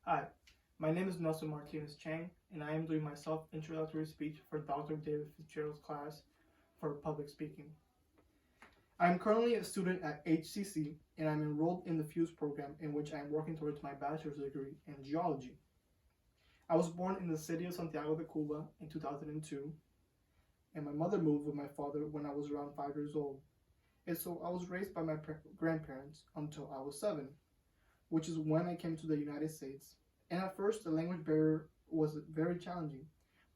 Hi, my name is Nelson Martinez Chang, and I am doing my self-introductory speech for Dr. David Fitzgerald's class for public speaking. I am currently a student at HCC, and I'm enrolled in the FUSE program in which I am working towards my bachelor's degree in geology. I was born in the city of Santiago de Cuba in 2002, and my mother moved with my father when I was around 5 years old. And so I was raised by my grandparents until I was 7, which is when I came to the United States. And at first, the language barrier was very challenging,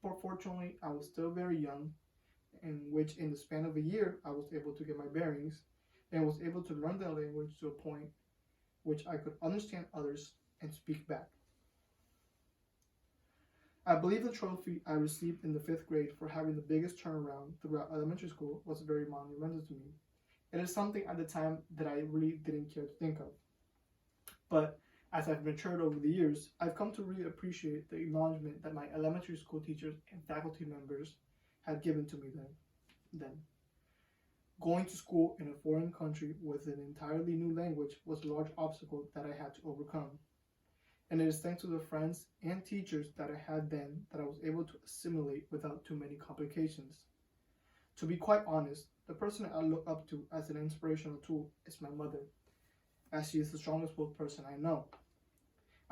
but fortunately, I was still very young, in which in the span of a year, I was able to get my bearings and was able to learn the language to a point which I could understand others and speak back. I believe the trophy I received in the 5th grade for having the biggest turnaround throughout elementary school was very monumental to me. It is something at the time that I really didn't care to think of. But as I've matured over the years, I've come to really appreciate the acknowledgement that my elementary school teachers and faculty members had given to me then. Going to school in a foreign country with an entirely new language was a large obstacle that I had to overcome. And it is thanks to the friends and teachers that I had then that I was able to assimilate without too many complications. To be quite honest, the person I look up to as an inspirational tool is my mother, as she is the strongest willed person I know.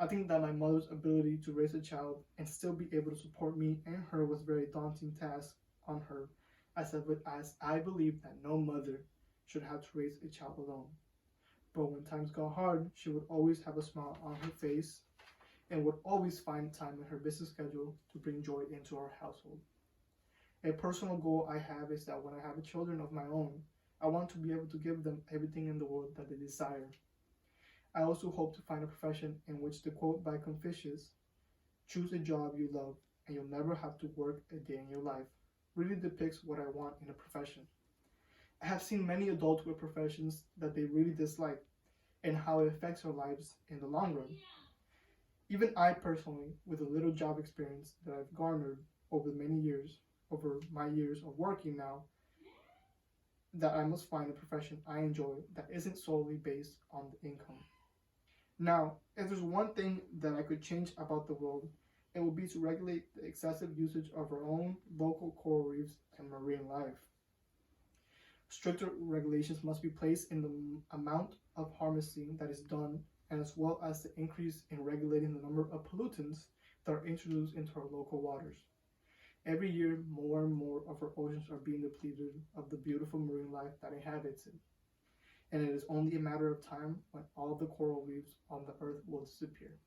I think that my mother's ability to raise a child and still be able to support me and her was a very daunting task on her, as I believe that no mother should have to raise a child alone. But when times got hard, she would always have a smile on her face and would always find time in her busy schedule to bring joy into our household. A personal goal I have is that when I have children of my own, I want to be able to give them everything in the world that they desire. I also hope to find a profession in which the quote by Confucius, "Choose a job you love and you'll never have to work a day in your life," really depicts what I want in a profession. I have seen many adults with professions that they really dislike and how it affects their lives in the long run. Even I personally, with the little job experience that I've garnered over my years of working now, that I must find a profession I enjoy that isn't solely based on the income. Now, if there's one thing that I could change about the world, it would be to regulate the excessive usage of our own local coral reefs and marine life. Stricter regulations must be placed in the amount of harvesting that is done, and as well as the increase in regulating the number of pollutants that are introduced into our local waters. Every year, more and more of our oceans are being depleted of the beautiful marine life that inhabits it. And it is only a matter of time when all the coral reefs on the earth will disappear.